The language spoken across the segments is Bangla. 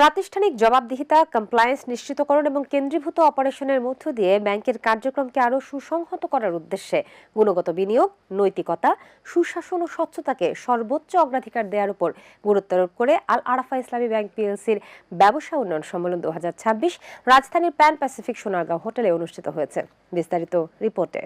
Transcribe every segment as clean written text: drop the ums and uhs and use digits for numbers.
প্রাতিষ্ঠানিক জবাবদিহিতা, কমপ্লায়েন্স নিশ্চিতকরণ এবং কেন্দ্রীভূত অপারেশনের মধ্য দিয়ে ব্যাংকের কার্যক্রমকে আরও সুসংহত করার উদ্দেশ্যে গুণগত বিনিয়োগ, নৈতিকতা, সুশাসন ও স্বচ্ছতাকে সর্বোচ্চ অগ্রাধিকার দেওয়ার উপর গুরুত্ব আরোপ করে আল আরাফা ইসলামী ব্যাংক পিএলসির ব্যবসা উন্নয়ন সম্মেলন 2026 রাজধানীর প্যান প্যাসিফিক সোনারগাঁও হোটেলে অনুষ্ঠিত হয়েছে। বিস্তারিত রিপোর্টে।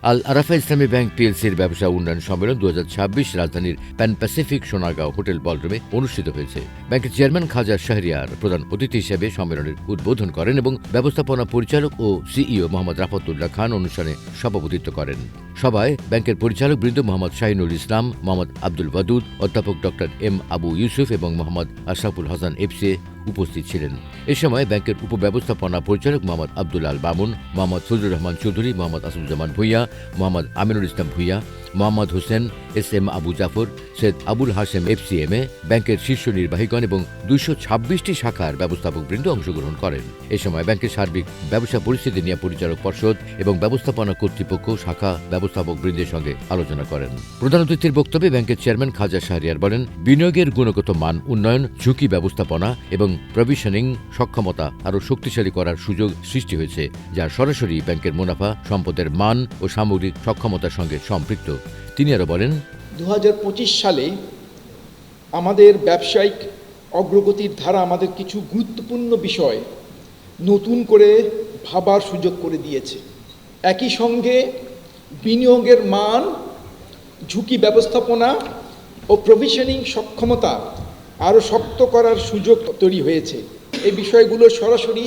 আল আরাফা ইসলামী ব্যাংক পিএলসির ব্যবসা উন্নয়ন সম্মেলন 2026 রাজধানীর প্যান প্যাসিফিক সোনারগাঁও হোটেল বলরুমে অনুষ্ঠিত হয়েছে। ব্যাংকের চেয়ারম্যান খাজা শাহরিয়ার প্রধান অতিথি হিসেবে সম্মেলনের উদ্বোধন করেন এবং ব্যবস্থাপনা পরিচালক ও সিইও মোহাম্মদ রাফাতুল্লাহ খান অনুষ্ঠানে সভাপতিত্ব করেন। সভায় ব্যাংকের পরিচালক বৃন্দ মোহাম্মদ শাহিনুল ইসলাম, মোহাম্মদ আব্দুল ওয়াদুদ, অধ্যাপক ডক্টর এম আবু ইউসুফ এবং মোহাম্মদ আশরাফুল হাসান এফসিএ উপস্থিত ছিলেন। এ সময় ব্যাংকের উপব্যবস্থাপনা পরিচালক Mohammad Abdul Al Mamun, Mohammad Fazlur Rahman Chowdhury, Mohammad Asuzzaman Bhuiyan, Mohammad Aminul Islam Bhuiyan, Mohammad Hossain, S M Abu Jafar, Syed Abul Hashem FCMA, ব্যাংকের শীর্ষ নির্বাহীগণ এবং 226টি শাখার ব্যবস্থাপকবৃন্দ অংশগ্রহণ করেন। এ সময় ব্যাংকের সার্বিক ব্যবসা পরিস্থিতি নিয়ে পরিচালক পর্ষদ এবং ব্যবস্থাপনা কর্তৃপক্ষ শাখা ব্যবস্থাপকবৃন্দের সঙ্গে আলোচনা করেন। প্রধান অতিথির বক্তব্যে ব্যাংকের চেয়ারম্যান খাজা শাহরিয়ার বলেন, বিনিয়োগের গুণগত মান উন্নয়ন, ঝুঁকি ব্যবস্থাপনা এবং প্রভিশনিং সক্ষমতা আরও শক্তিশালী করার সুযোগ সৃষ্টি হয়েছে, যা সরাসরি ব্যাংকের মুনাফা, সম্পদের মান ও সামগ্রিক সক্ষমতার সঙ্গে সম্পৃক্ত। তিনি আরও বলেন, 2025 সালে আমাদের ব্যবসায়িক অগ্রগতির ধারা আমাদের কিছু গুরুত্বপূর্ণ বিষয় নতুন করে ভাবার সুযোগ করে দিয়েছে। একই সঙ্গে বিনিয়োগের মান, ঝুঁকি ব্যবস্থাপনা ও প্রভিশনিং সক্ষমতা আরও শক্ত করার সুযোগ তৈরি হয়েছে। এই বিষয়গুলো সরাসরি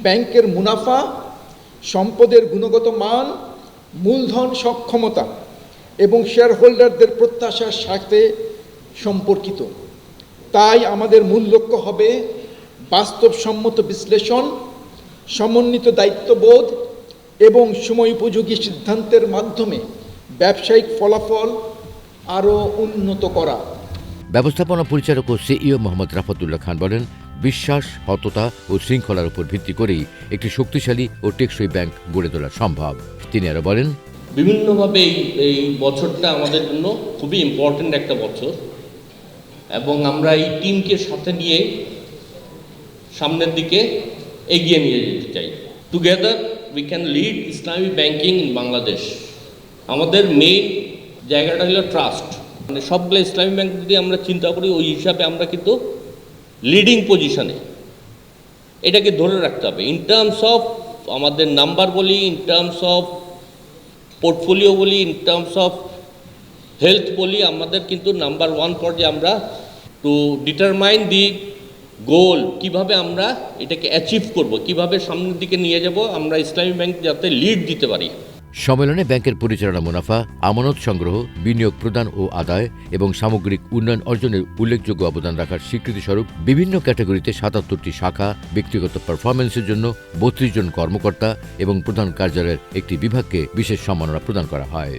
ব্যাংকের মুনাফা, সম্পদের গুণগত মান, মূলধন সক্ষমতা এবং শেয়ার হোল্ডারদের প্রত্যাশার সাথে সম্পর্কিত। তাই আমাদের মূল লক্ষ্য হবে বাস্তবসম্মত বিশ্লেষণ, সমন্বিত দায়িত্ববোধ এবং সময়োপযোগী সিদ্ধান্তের মাধ্যমে ব্যবসায়িক ফলাফল আরও উন্নত করা। ব্যবস্থাপনা পরিচালক ও সিইও মোহাম্মদ রাফাতুল্লাহ খান বলেন, বিশ্বাস, সততা ও শৃঙ্খলার উপর ভিত্তি করেই একটি শক্তিশালী ও টেকসই ব্যাংক গড়ে তোলা সম্ভব। তিনি আরও বলেন, বিভিন্নভাবে এই বছরটা আমাদের জন্য খুবই ইম্পর্ট্যান্ট একটা বছর এবং আমরা এই টিমকে সাথে নিয়ে সামনের দিকে এগিয়ে নিয়ে যেতে চাই। Together we can lead Islami banking in Bangladesh. আমাদের মেইন জায়গাটা হলো ট্রাস্ট, মানে সবগুলো ইসলামী ব্যাংক যদি আমরা চিন্তা করি ওই হিসাবে আমরা কিন্তু লিডিং পজিশনে, এটাকে ধরে রাখতে হবে। ইন টার্মস অফ আমাদের নাম্বার বলি, ইন টার্মস অফ পোর্টফোলিও বলি, ইন টার্মস অফ হেলথ বলি, আমাদের কিন্তু নাম্বার 1 পর্যায়ে আমরা টু ডিটারমাইন দি গোল, কিভাবে আমরা এটাকে অ্যাচিভ করব, কিভাবে সামনের দিকে নিয়ে যাব, আমরা ইসলামী ব্যাংক যাতে লিড দিতে পারি। সম্মেলনে ব্যাংকের পরিচালনা মুনাফা, আমানত সংগ্রহ, বিনিয়োগ প্রদান ও আদায় এবং সামগ্রিক উন্নয়ন অর্জনের উল্লেখযোগ্য অবদান রাখার স্বীকৃতিস্বরূপ বিভিন্ন ক্যাটাগরিতে 77টি শাখা, ব্যক্তিগত পারফরমেন্সের জন্য 32 জন কর্মকর্তা এবং প্রধান কার্যালয়ের একটি বিভাগকে বিশেষ সম্মাননা প্রদান করা হয়।